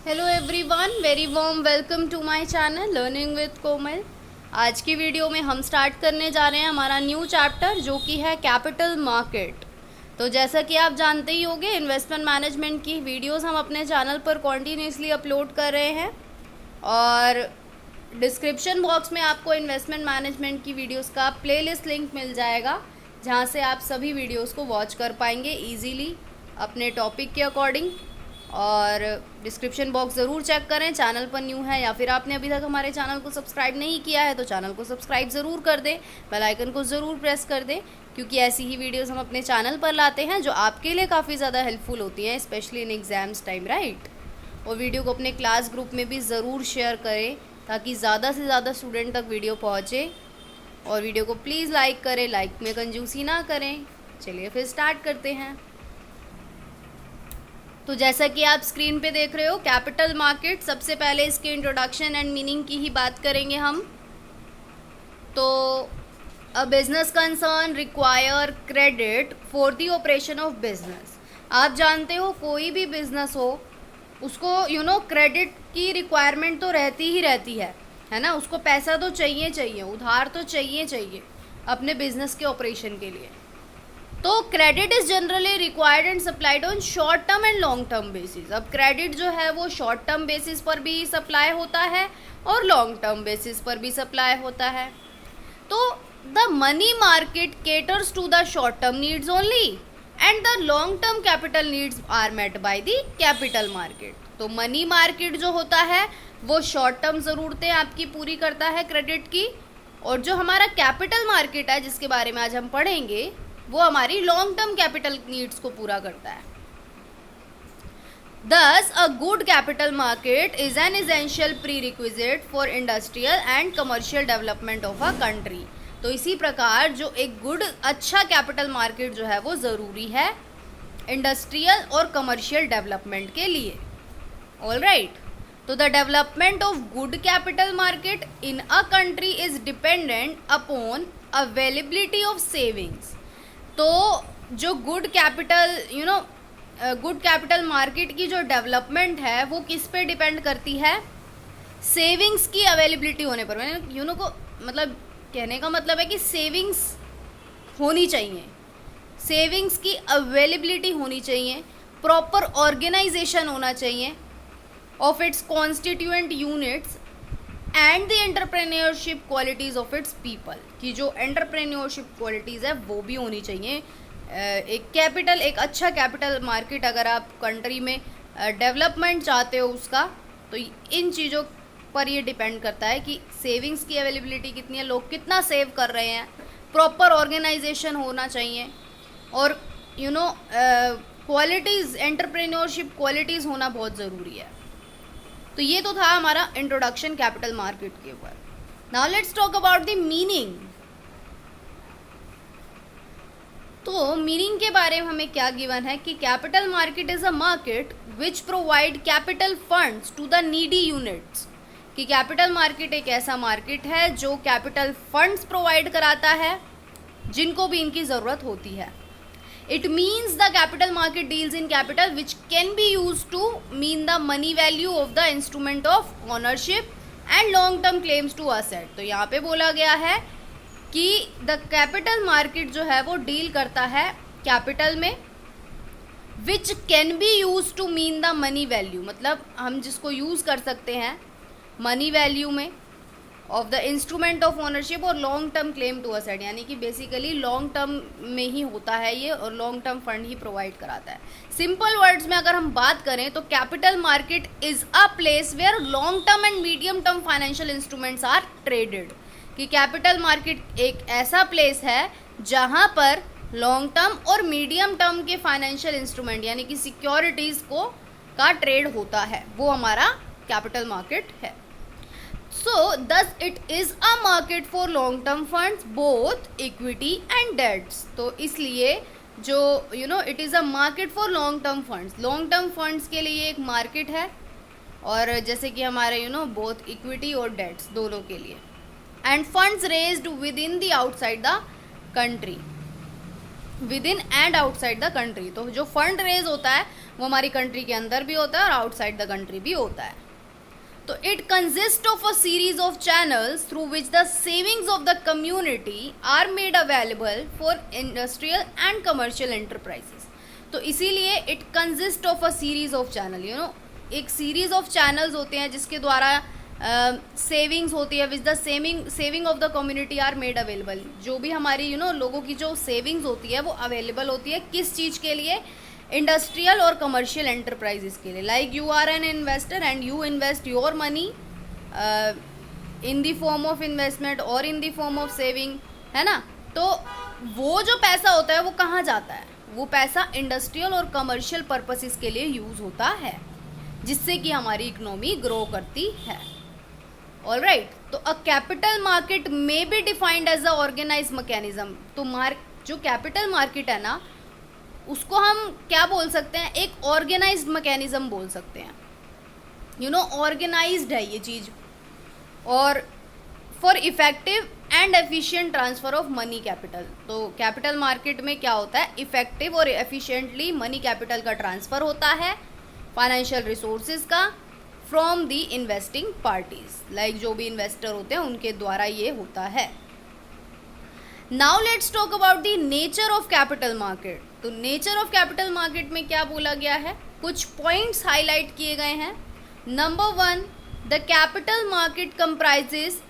Hello everyone, very warm welcome to my channel learning with Komal. आज की video में हम स्टार्ट करने जा रहे हैं हमारा न्यू चैप्टर जो कि है कैपिटल मार्केट। तो जैसा कि आप जानते ही होंगे, इन्वेस्टमेंट मैनेजमेंट की वीडियोस हम अपने चैनल पर कॉन्टीन्यूसली अपलोड कर रहे हैं और डिस्क्रिप्शन बॉक्स में आपको इन्वेस्टमेंट मैनेजमेंट की वीडियोस का प्लेलिस्ट लिंक मिल जाएगा, जहाँ से आप सभी वीडियोस को वॉच कर पाएंगे ईजीली अपने टॉपिक के अकॉर्डिंग। और डिस्क्रिप्शन बॉक्स ज़रूर चेक करें। चैनल पर न्यू है या फिर आपने अभी तक हमारे चैनल को सब्सक्राइब नहीं किया है तो चैनल को सब्सक्राइब ज़रूर कर दें, बेल आइकन को ज़रूर प्रेस कर दें, क्योंकि ऐसी ही वीडियोस हम अपने चैनल पर लाते हैं जो आपके लिए काफ़ी ज़्यादा हेल्पफुल होती हैं, specially in exams time, right. और वीडियो को अपने क्लास ग्रुप में भी ज़रूर शेयर करें ताकि ज़्यादा से ज़्यादा स्टूडेंट तक वीडियो पहुँचे। और वीडियो को प्लीज़ लाइक करें, लाइक में कंजूसी ना करें। चलिए फिर स्टार्ट करते हैं। तो जैसा कि आप स्क्रीन पे देख रहे हो, कैपिटल मार्केट, सबसे पहले इसके इंट्रोडक्शन एंड मीनिंग की ही बात करेंगे हम। तो a business concern require credit for the operation of business. आप जानते हो कोई भी बिजनेस हो उसको क्रेडिट की रिक्वायरमेंट तो रहती ही रहती है ना। उसको पैसा तो चाहिए चाहिए, उधार तो चाहिए चाहिए अपने बिजनेस के ऑपरेशन के लिए। तो credit is generally required and supplied on short term and long term basis. अब क्रेडिट जो है वो शॉर्ट टर्म बेसिस पर भी सप्लाई होता है और लॉन्ग टर्म बेसिस पर भी सप्लाई होता है। तो the money market caters to the short term needs only and the long term capital needs are met by the capital market. तो मनी मार्केट जो होता है वो शॉर्ट टर्म ज़रूरतें आपकी पूरी करता है क्रेडिट की, और जो हमारा कैपिटल मार्केट है जिसके बारे में आज हम पढ़ेंगे वो हमारी लॉन्ग टर्म कैपिटल नीड्स को पूरा करता है। Thus, a good capital market is an essential prerequisite for industrial and commercial development of a country। तो इसी प्रकार जो एक गुड अच्छा कैपिटल मार्केट जो है वो ज़रूरी है इंडस्ट्रियल और कमर्शियल डेवलपमेंट के लिए। All right. तो the development of good capital market in a country is dependent upon availability of savings. तो जो गुड कैपिटल मार्केट की जो डेवलपमेंट है वो किस पे डिपेंड करती है? सेविंग्स की अवेलेबिलिटी होने पर। मैंने को मतलब कहने का मतलब है कि सेविंग्स होनी चाहिए, सेविंग्स की अवेलेबिलिटी होनी चाहिए, प्रॉपर ऑर्गेनाइजेशन होना चाहिए of its constituent units and the entrepreneurship qualities of its people. की जो एंटरप्रेन्योरशिप क्वालिटीज़ है वो भी होनी चाहिए। एक अच्छा कैपिटल मार्केट अगर आप कंट्री में डेवलपमेंट चाहते हो उसका, तो इन चीज़ों पर ये डिपेंड करता है कि सेविंग्स की अवेलेबिलिटी कितनी है, लोग कितना सेव कर रहे हैं, प्रॉपर ऑर्गेनाइजेशन होना चाहिए, और क्वालिटीज़, एंटरप्रेन्योरशिप क्वालिटीज़ होना बहुत ज़रूरी है। तो ये तो था हमारा इंट्रोडक्शन कैपिटल मार्केट के ऊपर। Now let's talk about the meaning. तो मीनिंग के बारे में हमें क्या गिवन है कि capital market is a market which provide capital funds to the needy units. कि कैपिटल मार्केट एक ऐसा मार्केट है जो कैपिटल फंड्स प्रोवाइड कराता है जिनको भी इनकी ज़रूरत होती है। It means the capital market deals in capital which can be used to mean the money value of the instrument of ownership and long term claims to asset। तो यहाँ पे बोला गया है कि the capital market जो है वो डील करता है कैपिटल में which can be used to mean the money value। मतलब हम जिसको यूज़ कर सकते हैं मनी वैल्यू में of the instrument of ownership और long term claim to asset, यानी कि बेसिकली लॉन्ग टर्म में ही होता है ये और लॉन्ग टर्म फंड ही प्रोवाइड कराता है। सिंपल वर्ड्स में अगर हम बात करें तो capital market is a place where long term and medium term financial instruments are traded. कि कैपिटल मार्केट एक ऐसा प्लेस है जहां पर लॉन्ग टर्म और मीडियम टर्म के फाइनेंशियल इंस्ट्रूमेंट यानी कि सिक्योरिटीज़ का ट्रेड होता है, वो हमारा कैपिटल मार्केट है। So, thus it is a market for long term funds, both equity and debts। तो इसलिए जो it is a market for long term funds, long term funds के लिए एक मार्केट है, और जैसे कि हमारे both equity और debts दोनों के लिए, and funds raised within the outside the country, with in and outside the country. तो जो फंड रेज होता है वो हमारी कंट्री के अंदर भी होता है और आउटसाइड द कंट्री भी होता है। तो it consist of a series of channels through which the savings of the community are made available for industrial and commercial enterprises. तो इसीलिए it consist of a series of channel, एक series of channels होते हैं जिसके द्वारा savings होती है, which the saving of the community are made available. जो भी हमारी लोगों की जो सेविंग्स होती है वो अवेलेबल होती है किस चीज़ के लिए, इंडस्ट्रियल और कमर्शियल एंटरप्राइजेस के लिए। Like you are an investor and you invest your money in the form of investment और in the form of saving, है ना। तो वो जो पैसा होता है वो कहाँ जाता है, वो पैसा इंडस्ट्रियल और कमर्शियल पर्पसेस के लिए यूज होता है, जिससे कि हमारी इकोनॉमी ग्रो करती है। ऑलराइट, तो अ कैपिटल मार्केट में be defined as a organize mechanism. तो जो कैपिटल मार्केट है ना, उसको हम क्या बोल सकते हैं, एक ऑर्गेनाइज्ड मैकेनिज्म बोल सकते हैं। ऑर्गेनाइज्ड है ये चीज़, और for effective and efficient transfer of money capital. तो कैपिटल मार्केट में क्या होता है, इफेक्टिव और एफिशिएंटली मनी कैपिटल का ट्रांसफर होता है, फाइनेंशियल रिसोर्सेज का, from the investing parties, like जो भी इन्वेस्टर होते हैं उनके द्वारा ये होता है। Now let's talk about the nature of capital market. तो नेचर ऑफ कैपिटल मार्केट में क्या बोला गया है, कुछ पॉइंट्स हाईलाइट किए गए हैं। Number 1, the capital market comprises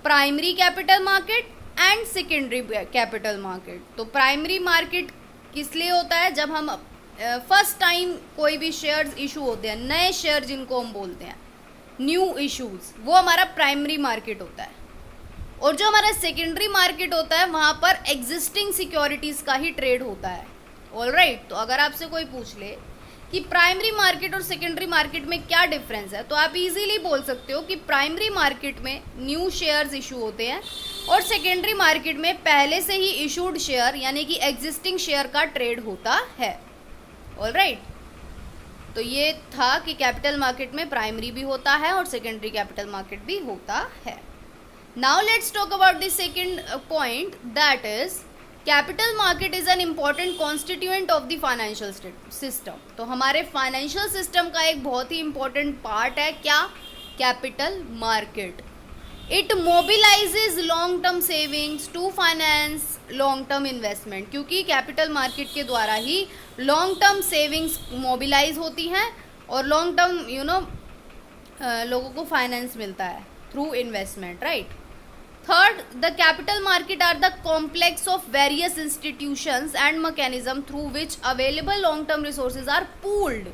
primary capital market and secondary capital market. तो प्राइमरी मार्केट किस लिए होता है, जब हम फर्स्ट टाइम कोई भी शेयर्स इशू होते हैं, नए शेयर जिनको हम बोलते हैं, न्यू इशूज, वो हमारा प्राइमरी मार्केट होता है। और जो हमारा सेकेंडरी मार्केट होता है वहाँ पर एग्जिस्टिंग सिक्योरिटीज़ का ही ट्रेड होता है। ऑलराइट, तो अगर आपसे कोई पूछ ले कि प्राइमरी मार्केट और सेकेंडरी मार्केट में क्या डिफरेंस है, तो आप इजीली बोल सकते हो कि प्राइमरी मार्केट में न्यू शेयर्स इशू होते हैं और सेकेंडरी मार्केट में पहले से ही इशूड शेयर यानी कि एग्जिस्टिंग शेयर का ट्रेड होता है। ऑलराइट, तो ये था कि कैपिटल मार्केट में प्राइमरी भी होता है और सेकेंडरी कैपिटल मार्केट भी होता है। Now let's talk about the second point, that is capital market is an important constituent of the financial system. तो हमारे फाइनेंशियल सिस्टम का एक बहुत ही इंपॉर्टेंट पार्ट है क्या, capital market. It mobilises long term savings to finance long term investment, क्योंकि capital market के द्वारा ही लॉन्ग टर्म सेविंग्स मोबिलाइज होती हैं और लॉन्ग टर्म लोगों को फाइनेंस मिलता है through investment, right. Third, the capital market are the complex of various institutions and mechanism through which available long-term resources are pooled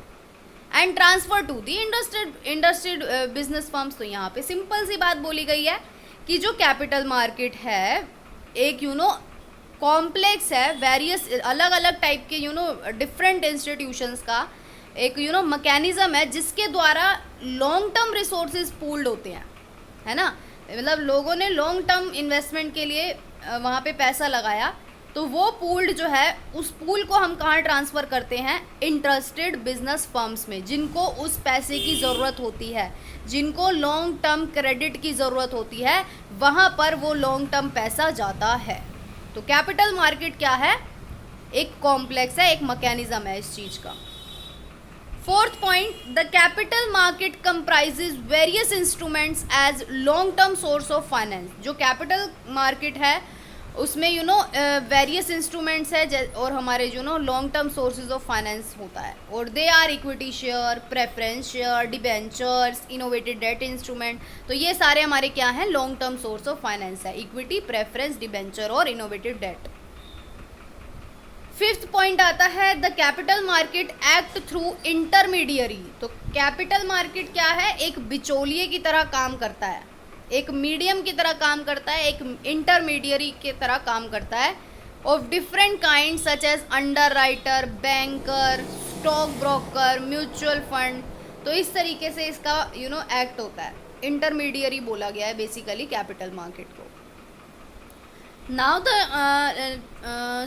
and transferred to the industry business firms। तो यहाँ पे simple सी बात बोली गई है कि जो कैपिटल मार्केट है एक कॉम्प्लेक्स है, वेरियस अलग अलग टाइप के डिफरेंट इंस्टीट्यूशंस का एक मैकेनिज्म है जिसके द्वारा लॉन्ग टर्म रिसोर्सेज पूल्ड होते हैं, है ना। मतलब लोगों ने लॉन्ग टर्म इन्वेस्टमेंट के लिए वहाँ पे पैसा लगाया, तो वो पूल्ड जो है उस पूल को हम कहाँ ट्रांसफ़र करते हैं, इंटरेस्टेड बिजनेस फर्म्स में, जिनको उस पैसे की ज़रूरत होती है, जिनको लॉन्ग टर्म क्रेडिट की ज़रूरत होती है, वहाँ पर वो लॉन्ग टर्म पैसा जाता है। तो कैपिटल मार्केट क्या है, एक कॉम्प्लेक्स है, एक मैकेनिज्म है इस चीज़ का। Fourth point, the capital market comprises various instruments as long-term source of finance। जो capital market है उसमें वेरियस इंस्ट्रूमेंट्स है और हमारे long term sources of finance होता है, और they are equity share, preference share, debentures, innovated debt instrument. तो ये सारे हमारे क्या हैं, long term source of finance है, इक्विटी, प्रेफरेंस, डिबेंचर और इनोवेटेड डेट। फिफ्थ पॉइंट आता है the capital market act through intermediary. तो कैपिटल मार्केट क्या है, एक बिचौलिए की तरह काम करता है, एक मीडियम की तरह काम करता है, एक इंटरमीडियरी की तरह काम करता है, of different kind such as underwriter, banker, stock broker, mutual fund. तो इस तरीके से इसका एक्ट होता है, इंटरमीडियरी बोला गया है बेसिकली कैपिटल मार्केट को। Now the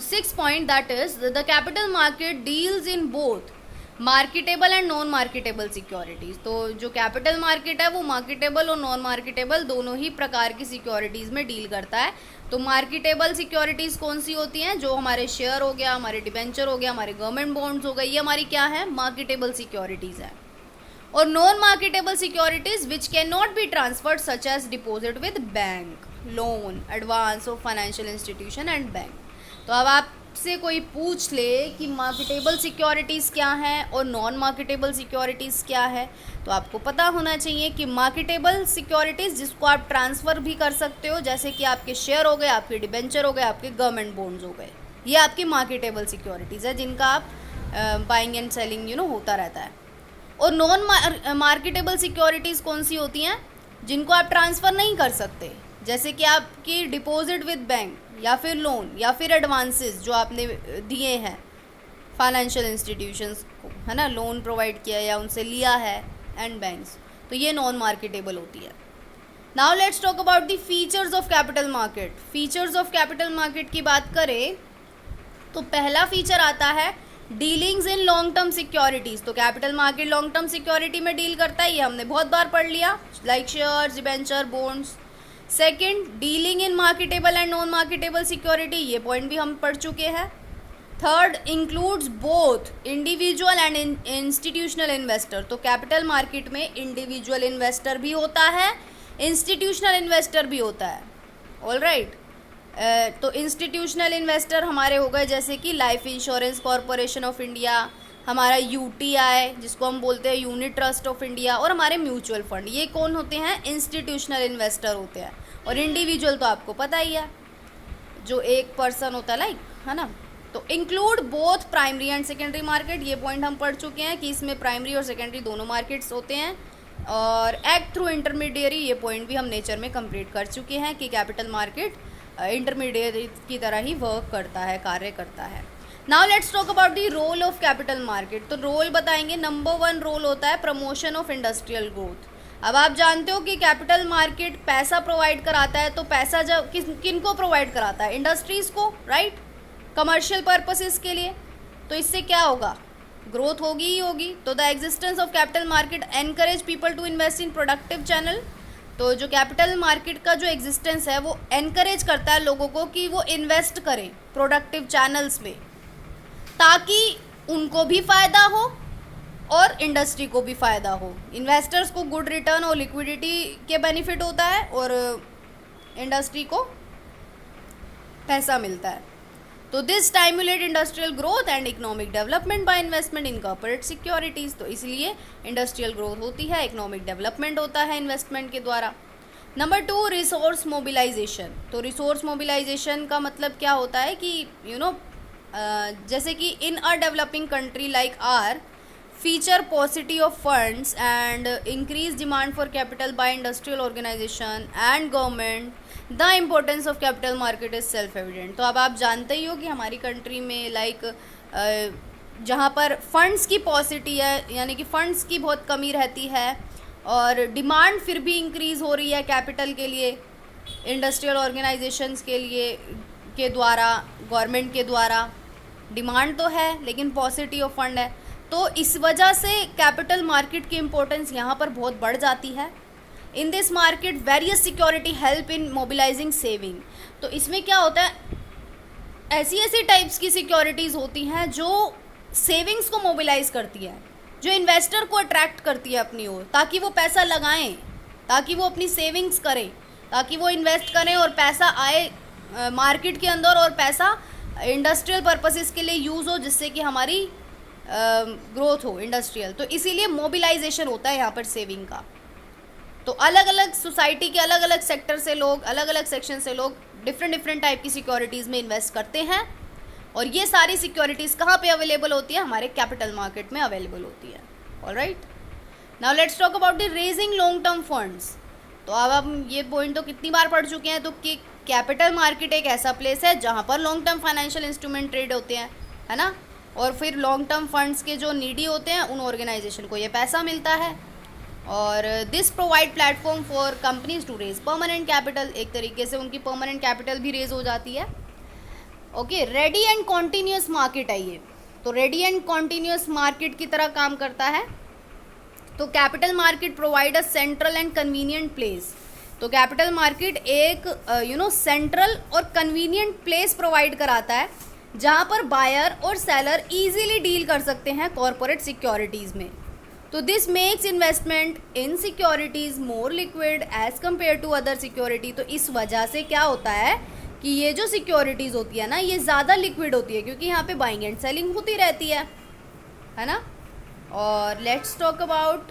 sixth point, that is the capital market deals in both marketable and non marketable securities. तो जो कैपिटल मार्केट है वो मार्केटेबल और नॉन मार्केटेबल दोनों ही प्रकार की सिक्योरिटीज़ में डील करता है। तो मार्केटेबल सिक्योरिटीज़ कौन सी होती हैं? जो हमारे शेयर हो गया, हमारे डिबेंचर हो गया, हमारे गवर्नमेंट बॉन्ड्स हो गए, ये हमारी क्या है? मार्केटेबल सिक्योरिटीज़ है। और non marketable securities which can not be transferred such as deposit with bank, loan, advance of financial institution and bank. तो अब आपसे कोई पूछ ले कि मार्केटेबल सिक्योरिटीज़ क्या हैं और नॉन मार्केटेबल सिक्योरिटीज़ क्या है, तो आपको पता होना चाहिए कि मार्केटेबल सिक्योरिटीज़ जिसको आप ट्रांसफ़र भी कर सकते हो, जैसे कि आपके शेयर हो गए, आपके डिबेंचर हो गए, आपके गवर्नमेंट बॉन्ड्स हो गए, ये आपकी मार्केटेबल सिक्योरिटीज़ है जिनका आप बाइंग एंड सेलिंग होता रहता है। और नॉन मार्केटेबल सिक्योरिटीज़ कौन सी होती हैं? जिनको आप ट्रांसफ़र नहीं कर सकते, जैसे कि आपकी डिपॉजिट विद बैंक या फिर लोन या फिर एडवांसेस जो आपने दिए हैं फाइनेंशियल इंस्टीट्यूशंस को, है ना, लोन प्रोवाइड किया या उनसे लिया है, एंड बैंक्स, तो ये नॉन मार्केटेबल होती है। Now let's talk about the features of capital market. Features of capital market की बात करें तो पहला फीचर आता है dealings in long term securities. तो capital market long term security में डील करता है, ये हमने बहुत बार पढ़ लिया, like shares, debenture, bonds. Second, dealing in marketable and non marketable security, ये पॉइंट भी हम पढ़ चुके हैं। Third, includes both individual and institutional investor. तो कैपिटल मार्केट में इंडिविजुअल इन्वेस्टर भी होता है, इंस्टीट्यूशनल इन्वेस्टर भी होता है। ऑल राइट, तो इंस्टीट्यूशनल इन्वेस्टर हमारे हो गए जैसे कि life insurance corporation of India, हमारा यूटीआई जिसको हम बोलते हैं यूनिट ट्रस्ट ऑफ इंडिया, और हमारे म्यूचुअल फंड। ये कौन होते हैं? इंस्टीट्यूशनल इन्वेस्टर होते हैं। और इंडिविजुअल तो आपको पता ही है, जो एक पर्सन होता है, लाइक, है ना। तो include both primary and secondary market, ये पॉइंट हम पढ़ चुके हैं कि इसमें प्राइमरी और सेकेंडरी दोनों मार्केट्स होते हैं। और एक्ट थ्रू इंटरमीडियरी, ये पॉइंट भी हम नेचर में कंप्लीट कर चुके हैं कि कैपिटल मार्केट इंटरमीडिएट की तरह ही वर्क करता है, कार्य करता है। Now let's talk about the role of capital market. तो रोल बताएंगे, नंबर 1 रोल होता है प्रमोशन ऑफ इंडस्ट्रियल ग्रोथ। अब आप जानते हो कि कैपिटल मार्केट पैसा प्रोवाइड कराता है, तो पैसा जब किन को प्रोवाइड कराता है? इंडस्ट्रीज़ को, राइट, कमर्शियल पर्पसेस के लिए। तो इससे क्या होगा? ग्रोथ होगी ही होगी। तो the existence of capital market encourage people to invest in productive channel. तो जो कैपिटल मार्केट का जो एग्जिस्टेंस है वो एनकरेज करता है लोगों को कि वो इन्वेस्ट करें प्रोडक्टिव चैनल्स में, ताकि उनको भी फ़ायदा हो और इंडस्ट्री को भी फ़ायदा हो। इन्वेस्टर्स को गुड रिटर्न और लिक्विडिटी के बेनिफिट होता है और इंडस्ट्री को पैसा मिलता है। तो this stimulate industrial growth and economic development by investment in corporate securities. तो इसलिए इंडस्ट्रियल ग्रोथ होती है, इकोनॉमिक डेवलपमेंट होता है इन्वेस्टमेंट के द्वारा। Number 2, resource mobilisation. तो रिसोर्स मोबिलाइजेशन का मतलब क्या होता है कि जैसे कि in a developing country like are feature paucity of funds and increased demand for capital by industrial organization and government, the importance of capital market is self evident। तो अब आप जानते ही हो कि हमारी कंट्री में लाइक जहाँ पर फंड्स की पॉसिटी है, यानी कि फंड्स की बहुत कमी रहती है और डिमांड फिर भी इंक्रीज़ हो रही है कैपिटल के लिए, इंडस्ट्रियल ऑर्गेनाइजेशंस के लिए के द्वारा, गवर्नमेंट के द्वारा। डिमांड तो है लेकिन पॉसिटी ऑफ फंड है, तो इस वजह से कैपिटल मार्केट की इम्पोर्टेंस यहाँ पर बहुत बढ़ जाती है। In this market various security help in mobilising saving. तो इसमें क्या होता है, ऐसी ऐसी टाइप्स की सिक्योरिटीज़ होती हैं जो सेविंग्स को मोबिलाइज करती है, जो इन्वेस्टर को अट्रैक्ट करती है अपनी ओर, ताकि वो पैसा लगाएं, ताकि वो अपनी सेविंग्स करें, ताकि वो इन्वेस्ट करें और पैसा आए मार्केट के अंदर और पैसा इंडस्ट्रियल पर्पसेस के लिए यूज़ हो, जिससे कि हमारी ग्रोथ हो इंडस्ट्रियल। तो इसीलिए मोबिलाइजेशन होता है यहाँ पर सेविंग का। तो अलग अलग सोसाइटी के अलग अलग सेक्टर से लोग, अलग अलग सेक्शन से लोग डिफरेंट टाइप की सिक्योरिटीज़ में इन्वेस्ट करते हैं, और ये सारी सिक्योरिटीज़ कहाँ पे अवेलेबल होती है? हमारे कैपिटल मार्केट में अवेलेबल होती है। Alright, now let's talk about the raising long term funds. तो अब हम ये पॉइंट तो कितनी बार पढ़ चुके हैं, तो कि कैपिटल मार्केट एक ऐसा प्लेस है जहाँ पर long term financial instrument trade होते हैं, है ना, और फिर लॉन्ग टर्म फंड्स के जो नीडी होते हैं उन ऑर्गेनाइजेशन को ये पैसा मिलता है। और this provide platform for companies to raise permanent capital, एक तरीके से उनकी परमानेंट कैपिटल भी रेज हो जाती है। Okay, ready and continuous market है ये। तो रेडी एंड कॉन्टिन्यूस मार्केट की तरह काम करता है। तो capital market provide a central and convenient place. तो कैपिटल मार्केट एक सेंट्रल और कन्वीनियंट प्लेस प्रोवाइड कराता है जहां पर बायर और सेलर इजीली डील कर सकते हैं कॉरपोरेट सिक्योरिटीज़ में। तो this makes investment in securities more liquid as compare to other security. तो इस वजह से क्या होता है कि ये जो सिक्योरिटीज़ होती है ना, ये ज़्यादा लिक्विड होती है क्योंकि यहाँ पे बाइंग एंड सेलिंग होती रहती है ना। और let's talk about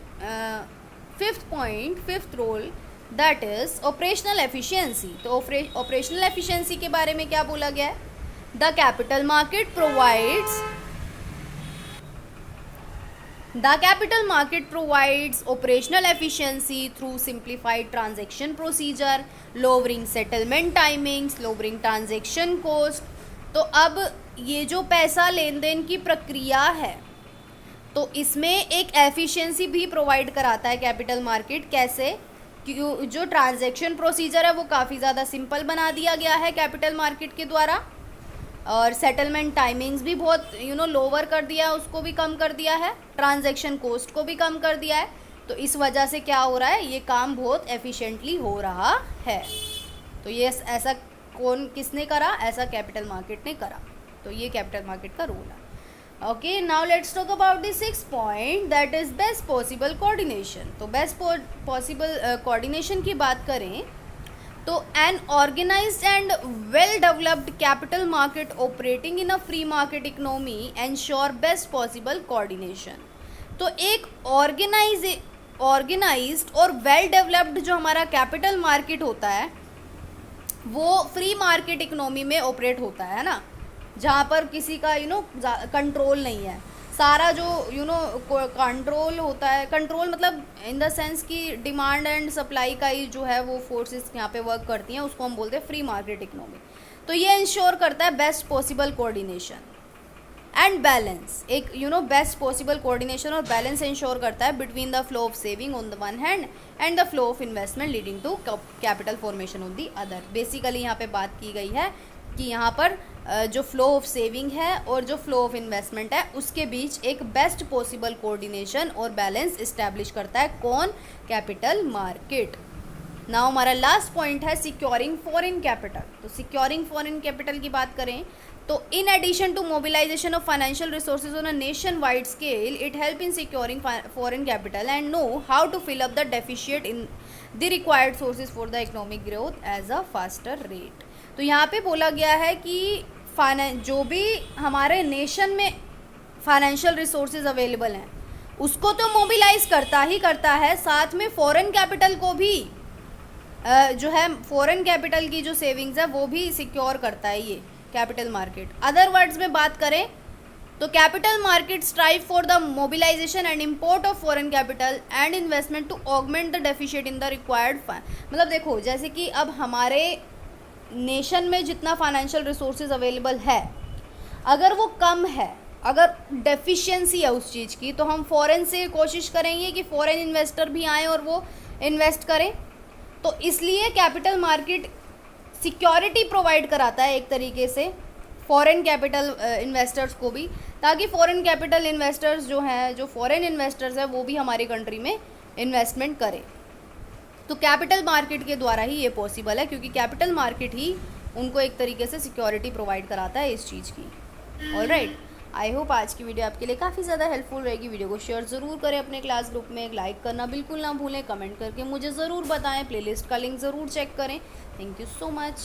fifth role, that is operational efficiency. तो ऑपरेशनल एफिशिएंसी के बारे में क्या बोला गया है? The capital market provides operational efficiency through simplified transaction procedure, lowering settlement timings, lowering transaction cost। तो अब ये जो पैसा लेन देन की प्रक्रिया है, तो इसमें एक एफिशिएंसी भी प्रोवाइड कराता है कैपिटल मार्केट। कैसे? क्यों? जो ट्रांजैक्शन प्रोसीजर है वो काफ़ी ज़्यादा सिंपल बना दिया गया है कैपिटल मार्केट के द्वारा, और सेटलमेंट टाइमिंग्स भी बहुत लोअर कर दिया है, उसको भी कम कर दिया है, ट्रांजैक्शन कॉस्ट को भी कम कर दिया है। तो इस वजह से क्या हो रहा है, ये काम बहुत एफिशिएंटली हो रहा है। तो ये ऐसा किसने करा? ऐसा कैपिटल मार्केट ने करा। तो ये कैपिटल मार्केट का रोल है। Okay, now let's talk about the 6th point, that is best possible coordination. तो बेस्ट पॉसिबल कोऑर्डिनेशन की बात करें तो an organised and well developed capital market operating in a free market economy ensure best possible coordination. तो एक organised और well developed जो हमारा कैपिटल मार्केट होता है वो फ्री मार्केट इकोनॉमी में ऑपरेट होता है ना, जहाँ पर किसी का कंट्रोल नहीं है। सारा जो कंट्रोल होता है, कंट्रोल मतलब इन द सेंस कि डिमांड एंड सप्लाई का ही जो है वो फोर्सेस यहाँ पे वर्क करती हैं, उसको हम बोलते हैं फ्री मार्केट इकोनॉमी। तो ये इंश्योर करता है best possible coordination and balance. एक बेस्ट पॉसिबल कोऑर्डिनेशन और बैलेंस इंश्योर करता है between the flow of saving on the one hand and the flow of investment leading to capital formation on the other. Basically यहाँ पे बात की गई है कि यहाँ पर जो फ्लो ऑफ सेविंग है और जो फ्लो ऑफ इन्वेस्टमेंट है उसके बीच एक बेस्ट पॉसिबल कोऑर्डिनेशन और बैलेंस इस्टेब्लिश करता है कौन? Capital market. नाउ हमारा लास्ट पॉइंट है सिक्योरिंग फॉरेन कैपिटल। तो सिक्योरिंग फॉरेन कैपिटल की बात करें तो in addition to mobilisation of financial resources on a nation wide scale, it help in securing foreign capital and know how to fill up the deficit in the required sources for the economic growth as a faster rate. तो यहाँ पे बोला गया है कि जो भी हमारे नेशन में फाइनेंशियल रिसोर्सेज अवेलेबल हैं उसको तो मोबिलाइज करता ही करता है, साथ में फॉरेन कैपिटल को भी जो है फॉरेन कैपिटल की जो सेविंग्स है वो भी सिक्योर करता है ये कैपिटल मार्केट। अदर वर्ड्स में बात करें तो capital market strive for the mobilisation and import of foreign capital and investment to augment the deficit in the required मतलब देखो, जैसे कि अब हमारे नेशन में जितना फाइनेंशियल रिसोर्सेज अवेलेबल है, अगर वो कम है, अगर डेफिशिएंसी है उस चीज़ की, तो हम फॉरेन से कोशिश करेंगे कि फॉरेन इन्वेस्टर भी आएँ और वो इन्वेस्ट करें। तो इसलिए कैपिटल मार्केट सिक्योरिटी प्रोवाइड कराता है एक तरीके से फॉरेन कैपिटल इन्वेस्टर्स को भी, ताकि फॉरेन कैपिटल इन्वेस्टर्स जो हैं, जो फॉरेन इन्वेस्टर्स हैं, वो भी हमारी कंट्री में इन्वेस्टमेंट करें। तो कैपिटल मार्केट के द्वारा ही ये पॉसिबल है, क्योंकि कैपिटल मार्केट ही उनको एक तरीके से सिक्योरिटी प्रोवाइड कराता है इस चीज़ की। ऑलराइट, आई होप आज की वीडियो आपके लिए काफ़ी ज़्यादा हेल्पफुल रहेगी। वीडियो को शेयर ज़रूर करें अपने क्लास ग्रुप में, एक लाइक करना बिल्कुल ना भूलें, कमेंट करके मुझे ज़रूर बताएं, प्लेलिस्ट का लिंक ज़रूर चेक करें। Thank you so much.